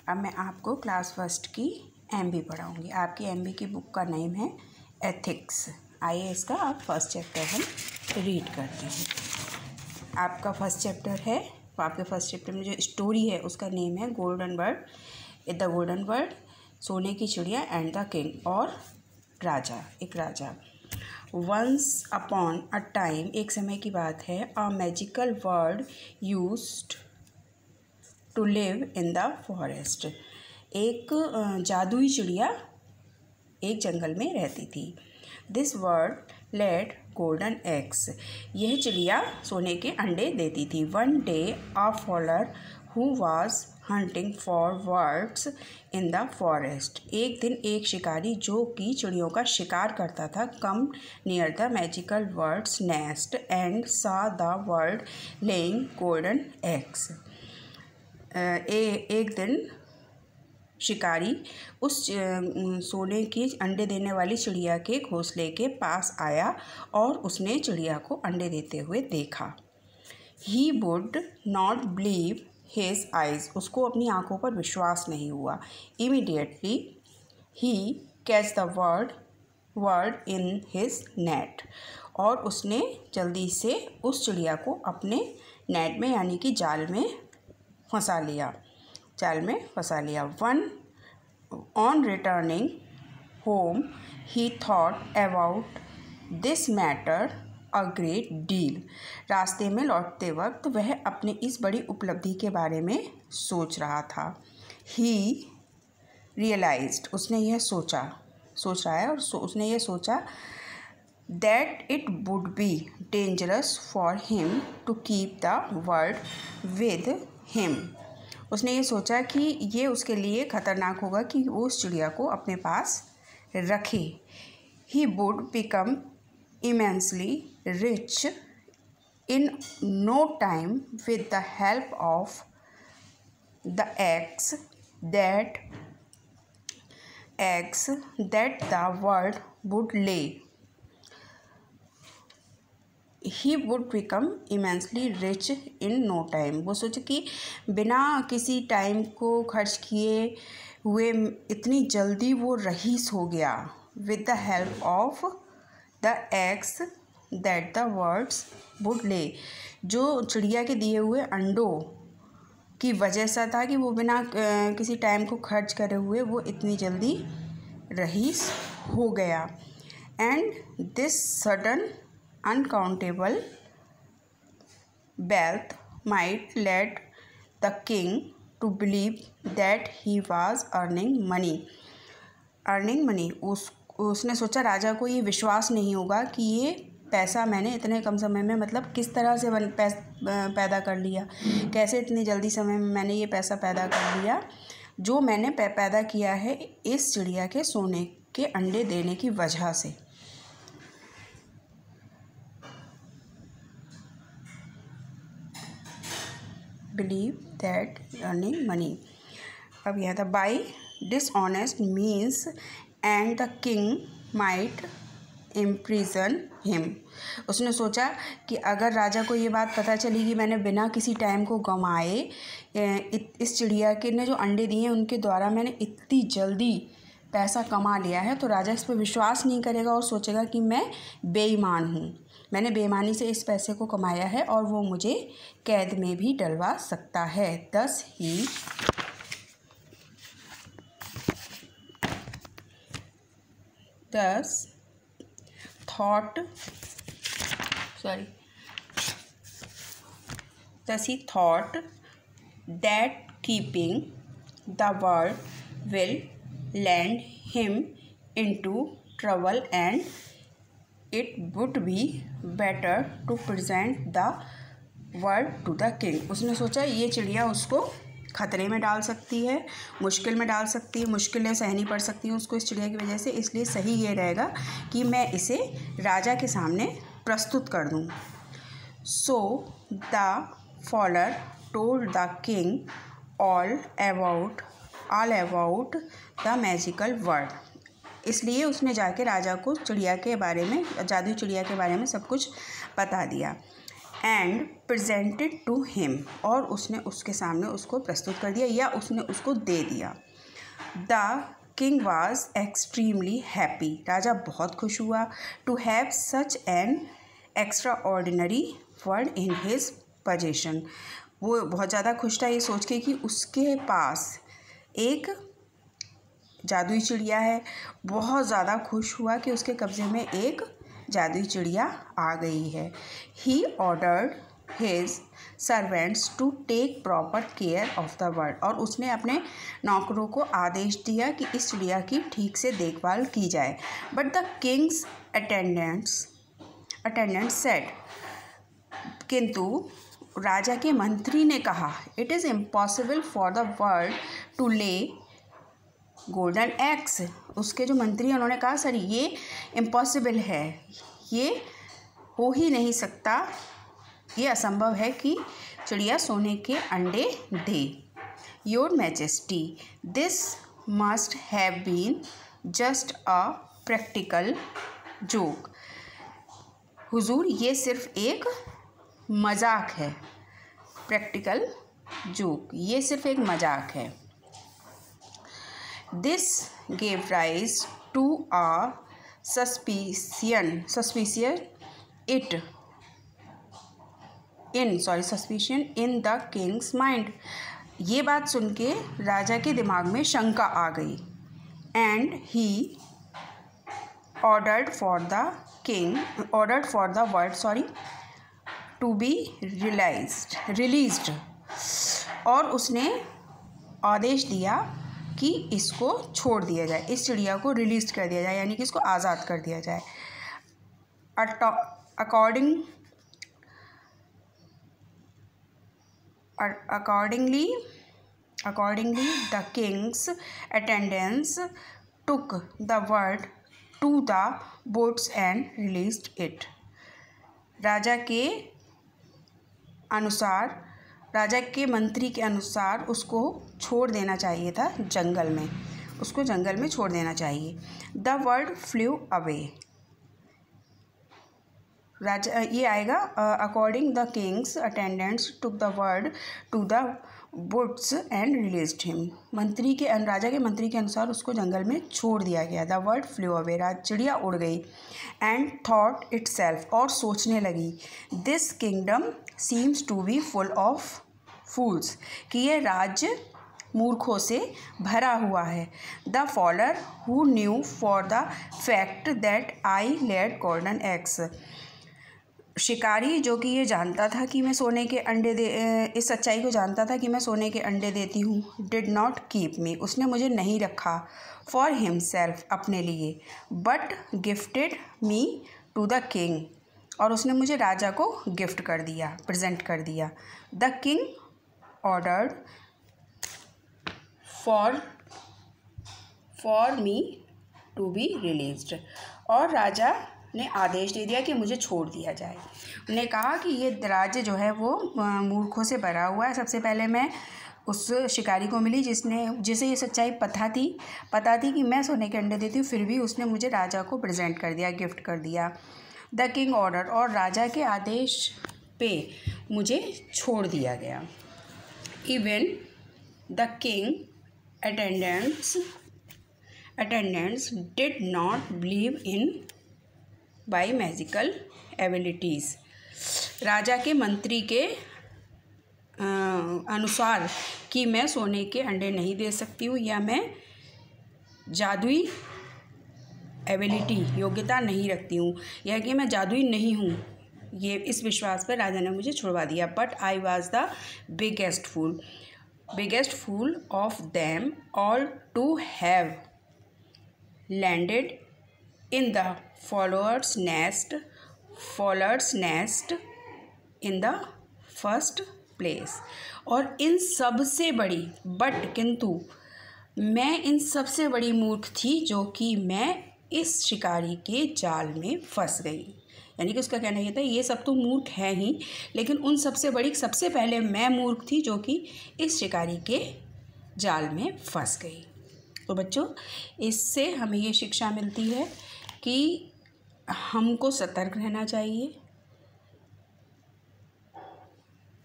अब मैं आपको क्लास फर्स्ट की एमबी पढ़ाऊँगी। आपकी एमबी की बुक का नेम है एथिक्स। आइए इसका आप फर्स्ट चैप्टर हम रीड करते हैं। आपका फर्स्ट चैप्टर है, आपके फर्स्ट चैप्टर में जो स्टोरी है उसका नेम है golden bird, the golden bird, सोने की चिड़िया एंड द किंग, और राजा, एक राजा। वंस अपॉन अ टाइम, एक समय की बात है, a magical bird used to live in the forest, एक जादुई चिड़िया एक जंगल में रहती थी। This bird laid golden eggs, यह चिड़िया सोने के अंडे देती थी। One day a fowler who was hunting for birds in the forest, एक दिन एक शिकारी जो कि चिड़ियों का शिकार करता था, come near the magical bird's nest and saw the bird laying golden eggs. एक दिन शिकारी उस सोने की अंडे देने वाली चिड़िया के घोंसले के पास आया और उसने चिड़िया को अंडे देते हुए देखा। He would not believe his eyes, उसको अपनी आंखों पर विश्वास नहीं हुआ। Immediately he catch the word in his net, और उसने जल्दी से उस चिड़िया को अपने नेट में यानी कि जाल में फंसा लिया। One on returning home he thought about this matter a great deal, रास्ते में लौटते वक्त वह अपने इस बड़ी उपलब्धि के बारे में सोच रहा था। ही रियलाइज्ड, उसने यह सोच रहा है और उसने यह सोचा that it would be dangerous for him to keep the word with him, उसने ये सोचा कि ये उसके लिए ख़तरनाक होगा कि वो उस चिड़िया को अपने पास रखे। He would become immensely rich in no time with the help of the eggs that the world would lay. He would become immensely rich in no time, वो सोचे कि बिना किसी टाइम को खर्च किए हुए इतनी जल्दी वो रईस हो गया। With the help of the eggs that the birds would ले, जो चिड़िया के दिए हुए अंडों की वजह से था कि वो बिना किसी टाइम को खर्च करे हुए वो इतनी जल्दी रईस हो गया। And this sudden uncountable wealth might lead the king to believe that he was earning money। उसने सोचा राजा को ये विश्वास नहीं होगा कि ये पैसा मैंने इतने कम समय में मतलब किस तरह से पैदा कर लिया, कैसे इतनी जल्दी समय में मैंने ये पैसा पैदा कर लिया जो मैंने पैदा किया है इस चिड़िया के सोने के अंडे देने की वजह से। बिलीव दैट अर्निंग मनी, अब यह था by dishonest means and the king might imprison him, उसने सोचा कि अगर राजा को ये बात पता चली कि मैंने बिना किसी टाइम को गंवाए इस चिड़िया के ने जो अंडे दिए उनके द्वारा मैंने इतनी जल्दी पैसा कमा लिया है, तो राजा इस पर विश्वास नहीं करेगा और सोचेगा कि मैं बेईमान हूँ, मैंने बेईमानी से इस पैसे को कमाया है और वो मुझे कैद में भी डलवा सकता है। दस he thought that keeping the bird will land him into trouble and it would be better to present the word to the king, उसने सोचा ये चिड़िया उसको खतरे में डाल सकती है, मुश्किल में डाल सकती है, मुश्किलें सहनी पड़ सकती हैं उसको इस चिड़िया की वजह से, इसलिए सही ये रहेगा कि मैं इसे राजा के सामने प्रस्तुत कर दूँ। So the fowler told the king all about the magical word, इसलिए उसने जाके राजा को चिड़िया के बारे में, जादुई चिड़िया के बारे में सब कुछ बता दिया। एंड प्रेजेंटेड टू हिम, और उसने उसके सामने उसको प्रस्तुत कर दिया या उसने उसको दे दिया। The king was extremely happy, राजा बहुत खुश हुआ, to have such an extraordinary word in his possession, वो बहुत ज़्यादा खुश था ये सोच के कि उसके पास एक जादुई चिड़िया है। बहुत ज़्यादा खुश हुआ कि उसके कब्ज़े में एक जादुई चिड़िया आ गई है। He ordered his servants to take proper care of the bird, और उसने अपने नौकरों को आदेश दिया कि इस चिड़िया की ठीक से देखभाल की जाए। But the king's attendant said, किंतु राजा के मंत्री ने कहा, it is impossible for the bird to lay golden eggs. उसके जो मंत्री हैं उन्होंने कहा, सर ये इम्पॉसिबल है, ये हो ही नहीं सकता, ये असंभव है कि चिड़िया सोने के अंडे दे। Your majesty, this must have been just a practical joke. हुजूर ये सिर्फ एक मजाक है, प्रैक्टिकल जोक, ये सिर्फ एक मजाक है। This gave rise to a suspicion in the king's mind. ये बात सुन के राजा के दिमाग में शंका आ गई। And he ordered for the word to be released, और उसने आदेश दिया कि इसको छोड़ दिया जाए, इस चिड़िया को रिलीज कर दिया जाए, यानी कि इसको आज़ाद कर दिया जाए। Accordingly, the king's attendants took the bird to the boats and released it. राजा के मंत्री के अनुसार उसको छोड़ देना चाहिए था जंगल में, उसको जंगल में छोड़ देना चाहिए। द बर्ड फ्लू अवे, राजा ये आएगा according the king's attendants took the bird to the woods and released him, राजा के मंत्री के अनुसार उसको जंगल में छोड़ दिया गया। द बर्ड फ्लू अवे, चिड़िया उड़ गई। एंड थॉट इटसेल्फ, और सोचने लगी, this kingdom seems to be full of fools, कि ये राज्य मूर्खों से भरा हुआ है। The fowler who knew for the fact that I laid golden eggs, शिकारी जो कि ये जानता था कि मैं सोने के अंडे इस सच्चाई को जानता था कि मैं सोने के अंडे देती हूँ। डिड नॉट कीप मी, उसने मुझे नहीं रखा फॉर हिमसेल्फ, अपने लिए, but gifted me to the king, और उसने मुझे राजा को गिफ्ट कर दिया, प्रेजेंट कर दिया। The king ordered for me to be released, और राजा ने आदेश दे दिया कि मुझे छोड़ दिया जाए। उन्होंने कहा कि ये राज्य जो है वो मूर्खों से भरा हुआ है। सबसे पहले मैं उस शिकारी को मिली जिसे ये सच्चाई पता थी कि मैं सोने के अंडे देती हूँ, फिर भी उसने मुझे राजा को प्रेजेंट कर दिया, गिफ्ट कर दिया। द किंग ऑर्डर, और राजा के आदेश पे मुझे छोड़ दिया गया। Even the king attendants did not believe in my magical abilities, राजा के मंत्री के अनुसार कि मैं सोने के अंडे नहीं दे सकती हूँ या मैं जादुई एबिलिटी योग्यता नहीं रखती हूँ, या कि मैं जादुई नहीं हूँ, ये इस विश्वास पर राजा ने मुझे छुड़वा दिया। But I was the biggest fool of them all to have landed in the fowler's nest in the first place, और इन सबसे बड़ी, बट किंतु मैं इन सबसे बड़ी मूर्ख थी जो कि मैं इस शिकारी के जाल में फंस गई। यानी कि उसका कहना ये था, ये सब तो मूर्ख है ही, लेकिन उन सबसे बड़ी सबसे पहले मैं मूर्ख थी जो कि इस शिकारी के जाल में फंस गई। तो बच्चों, इससे हमें ये शिक्षा मिलती है कि हमको सतर्क रहना चाहिए,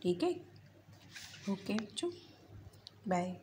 ठीक है। ओके बच्चों, बाय।